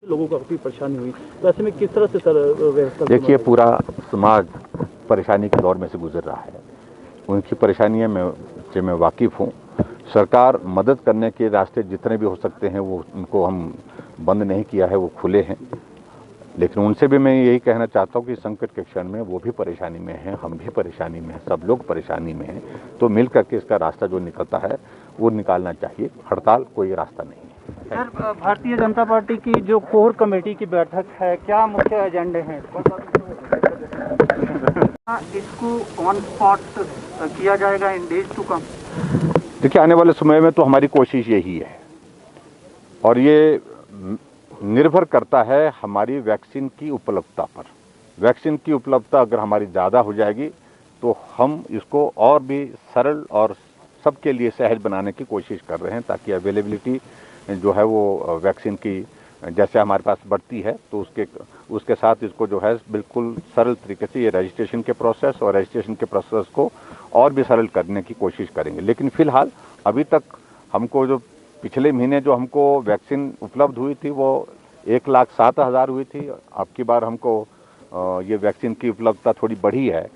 लोगों को काफी परेशानी हुई, तो ऐसे में किस तरह से सर व्यवस्था? देखिए, पूरा समाज परेशानी के दौर में से गुजर रहा है। उनकी परेशानियों से मैं वाकिफ़ हूँ। सरकार मदद करने के रास्ते जितने भी हो सकते हैं वो उनको हम बंद नहीं किया है, वो खुले हैं। लेकिन उनसे भी मैं यही कहना चाहता हूँ कि संकट के क्षण में वो भी परेशानी में हैं, हम भी परेशानी में हैं, सब लोग परेशानी में हैं। तो मिल करके इसका रास्ता जो निकलता है वो निकालना चाहिए। हड़ताल कोई रास्ता नहीं है। सर, भारतीय जनता पार्टी की जो कोर कमेटी की बैठक है, क्या मुख्य एजेंडे हैं? इसको ऑन स्पॉट किया जाएगा इन डेज टू कम? देखिए, आने वाले समय में तो हमारी कोशिश यही है और ये निर्भर करता है हमारी वैक्सीन की उपलब्धता पर। वैक्सीन की उपलब्धता अगर हमारी ज़्यादा हो जाएगी तो हम इसको और भी सरल और सबके लिए सहज बनाने की कोशिश कर रहे हैं, ताकि अवेलेबिलिटी जो है वो वैक्सीन की जैसे हमारे पास बढ़ती है तो उसके साथ इसको जो है बिल्कुल सरल तरीके से ये रजिस्ट्रेशन के प्रोसेस और रजिस्ट्रेशन के प्रोसेस को और भी सरल करने की कोशिश करेंगे। लेकिन फिलहाल अभी तक हमको जो पिछले महीने जो हमको वैक्सीन उपलब्ध हुई थी वो 1,07,000 हुई थी। अब की बार हमको ये वैक्सीन की उपलब्धता थोड़ी बढ़ी है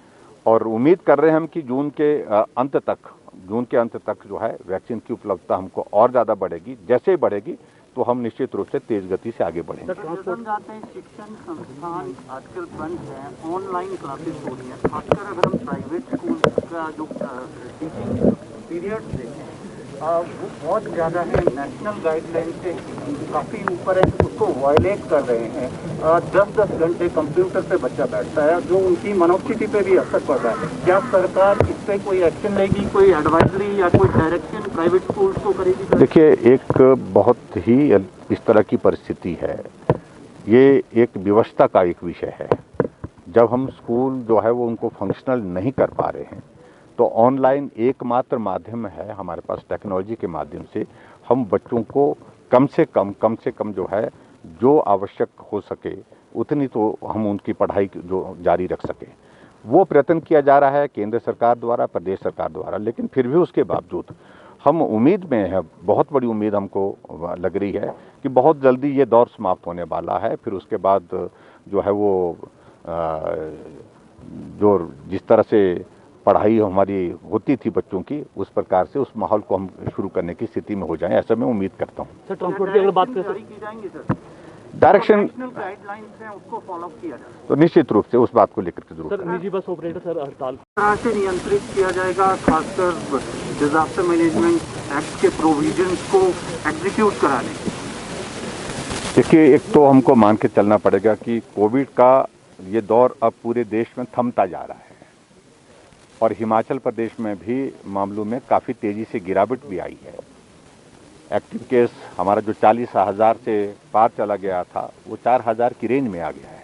और उम्मीद कर रहे हैं हम कि जून के अंत तक जो है वैक्सीन की उपलब्धता हमको और ज़्यादा बढ़ेगी। जैसे ही बढ़ेगी तो हम निश्चित रूप से तेज गति से आगे बढ़ेंगे। शिक्षण संस्थान आजकल बंद है, ऑनलाइन क्लासेस हो रही हैं, खासकर अगर हम प्राइवेट स्कूल का जो टीचिंग पीरियड देखें वो बहुत ज़्यादा है, नेशनल गाइडलाइन से काफ़ी ऊपर है, उसको वायलेट कर रहे हैं। 10-10 घंटे कंप्यूटर पे बच्चा बैठता है, जो उनकी मनोस्थिति पे भी असर पड़ रहा है। क्या सरकार इस पर कोई एक्शन लेगी, कोई एडवाइजरी या कोई डायरेक्शन प्राइवेट स्कूल्स को करेगी? देखिए, एक बहुत ही इस तरह की परिस्थिति है, ये एक विवशता का एक विषय है। जब हम स्कूल जो है वो उनको फंक्शनल नहीं कर पा रहे हैं तो ऑनलाइन एकमात्र माध्यम है हमारे पास। टेक्नोलॉजी के माध्यम से हम बच्चों को कम से कम जो है जो आवश्यक हो सके उतनी तो हम उनकी पढ़ाई जो जारी रख सके, वो प्रयत्न किया जा रहा है केंद्र सरकार द्वारा, प्रदेश सरकार द्वारा। लेकिन फिर भी उसके बावजूद हम उम्मीद में है, बहुत बड़ी उम्मीद हमको लग रही है कि बहुत जल्दी ये दौर समाप्त होने वाला है। फिर उसके बाद जो है वो जो जिस तरह से पढ़ाई हमारी होती थी बच्चों की, उस प्रकार से उस माहौल को हम शुरू करने की स्थिति में हो जाएं, ऐसा मैं उम्मीद करता हूं। सर, ट्रांसपोर्ट की अगर बात करें तो डायरेक्शन गाइडलाइंस हैं उसको फॉलो किया जाए तो निश्चित रूप से उस बात को लेकर के जरूर सर, निजी बस ऑपरेटर सर हड़ताल तरह से नियंत्रित किया जाएगा, खासकर डिजास्टर मैनेजमेंट एक्ट के प्रोविजंस को एग्जीक्यूट कराने? देखिए, एक तो हमको मान के चलना पड़ेगा कि कोविड का ये दौर अब पूरे देश में थमता जा रहा है और हिमाचल प्रदेश में भी मामलों में काफ़ी तेज़ी से गिरावट भी आई है। एक्टिव केस हमारा जो 40,000 से पार चला गया था वो 4,000 की रेंज में आ गया है।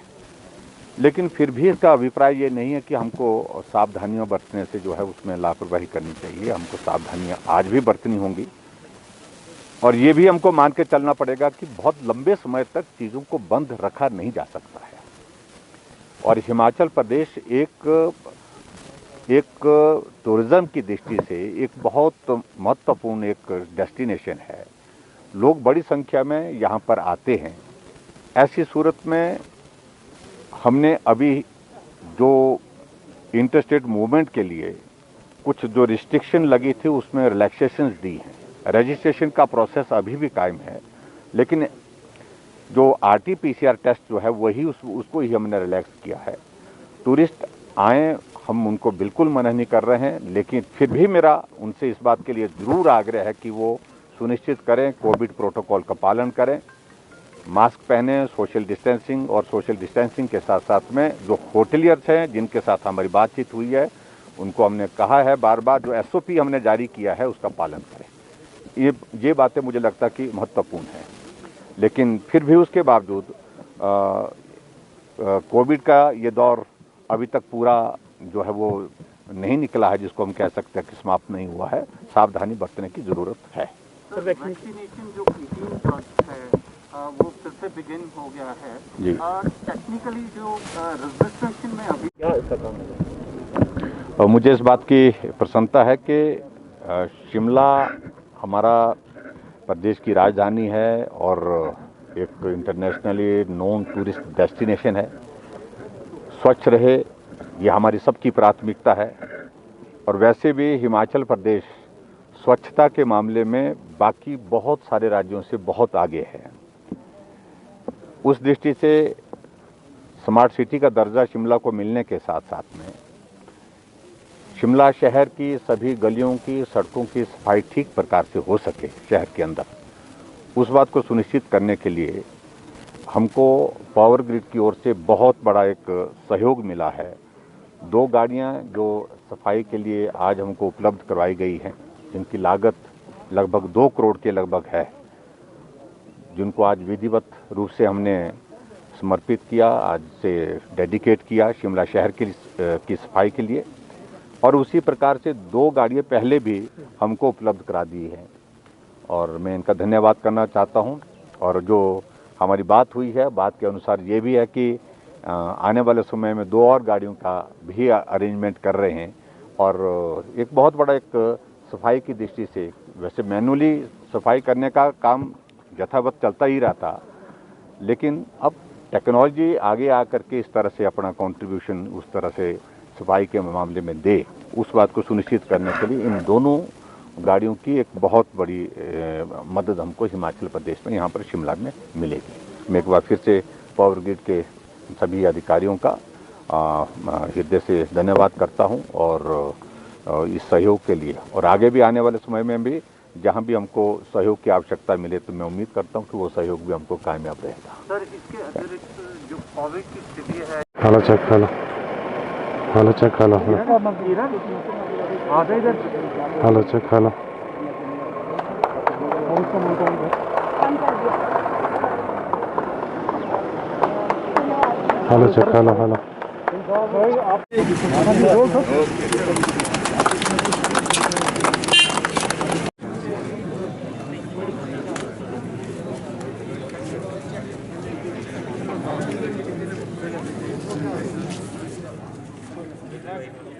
लेकिन फिर भी इसका अभिप्राय ये नहीं है कि हमको सावधानियां बरतने से जो है उसमें लापरवाही करनी चाहिए। हमको सावधानियां आज भी बरतनी होंगी और ये भी हमको मान के चलना पड़ेगा कि बहुत लंबे समय तक चीज़ों को बंद रखा नहीं जा सकता है। और हिमाचल प्रदेश एक टूरिज्म की दृष्टि से एक बहुत महत्वपूर्ण एक डेस्टिनेशन है। लोग बड़ी संख्या में यहाँ पर आते हैं। ऐसी सूरत में हमने अभी जो इंटरस्टेट मूवमेंट के लिए कुछ जो रिस्ट्रिक्शन लगी थी उसमें रिलैक्सेशंस दी हैं। रजिस्ट्रेशन का प्रोसेस अभी भी कायम है, लेकिन जो RT-PCR टेस्ट जो है वही उसको ही हमने रिलैक्स किया है। टूरिस्ट आए, हम उनको बिल्कुल मना नहीं कर रहे हैं, लेकिन फिर भी मेरा उनसे इस बात के लिए ज़रूर आग्रह है कि वो सुनिश्चित करें, कोविड प्रोटोकॉल का पालन करें, मास्क पहने, सोशल डिस्टेंसिंग के साथ साथ में जो होटलियर्स हैं जिनके साथ हमारी बातचीत हुई है उनको हमने कहा है बार बार जो SOP हमने जारी किया है उसका पालन करें। ये बातें मुझे लगता कि महत्वपूर्ण है। लेकिन फिर भी उसके बावजूद कोविड का ये दौर अभी तक पूरा जो है वो नहीं निकला है, जिसको हम कह सकते हैं कि समाप्त नहीं हुआ है। सावधानी बरतने की जरूरत है। वैक्सीनेशन जो 18+ है वो फिर से बिगिन हो गया है जी। टेक्निकली जो रजिस्ट्रेशन में अभी क्या इसका काम है? मुझे इस बात की प्रसन्नता है कि शिमला हमारा प्रदेश की राजधानी है और एक इंटरनेशनली नोन टूरिस्ट डेस्टिनेशन है। स्वच्छ रहे, ये हमारी सबकी प्राथमिकता है। और वैसे भी हिमाचल प्रदेश स्वच्छता के मामले में बाकी बहुत सारे राज्यों से बहुत आगे है। उस दृष्टि से स्मार्ट सिटी का दर्जा शिमला को मिलने के साथ साथ में शिमला शहर की सभी गलियों की, सड़कों की सफाई ठीक प्रकार से हो सके शहर के अंदर, उस बात को सुनिश्चित करने के लिए हमको पावर ग्रिड की ओर से बहुत बड़ा एक सहयोग मिला है। 2 गाड़ियां जो सफाई के लिए आज हमको उपलब्ध करवाई गई हैं, जिनकी लागत लगभग 2 करोड़ के लगभग है, जिनको आज विधिवत रूप से हमने समर्पित किया, आज से डेडिकेट किया शिमला शहर की सफाई के लिए। और उसी प्रकार से 2 गाड़ियाँ पहले भी हमको उपलब्ध करा दी हैं और मैं इनका धन्यवाद करना चाहता हूं। और जो हमारी बात हुई है, बात के अनुसार ये भी है कि आने वाले समय में 2 और गाड़ियों का भी अरेंजमेंट कर रहे हैं। और एक बहुत बड़ा एक सफाई की दृष्टि से, वैसे मैनुअली सफाई करने का काम यथावत चलता ही रहता, लेकिन अब टेक्नोलॉजी आगे आकर के इस तरह से अपना कंट्रीब्यूशन उस तरह से सफाई के मामले में दे, उस बात को सुनिश्चित करने के लिए इन दोनों गाड़ियों की एक बहुत बड़ी मदद हमको हिमाचल प्रदेश में यहाँ पर शिमला में मिलेगी। मैं एक बार फिर से पावर ग्रिड के सभी अधिकारियों का हृदय से धन्यवाद करता हूँ और इस सहयोग के लिए। और आगे भी आने वाले समय में भी जहाँ भी हमको सहयोग की आवश्यकता मिले तो मैं उम्मीद करता हूँ कि वो सहयोग भी हमको कामयाब रहेगा। सर, इसके अतिरिक्त जो कोविड की स्थिति है, hello check hello hello check hello hello check hello hello check hello hello है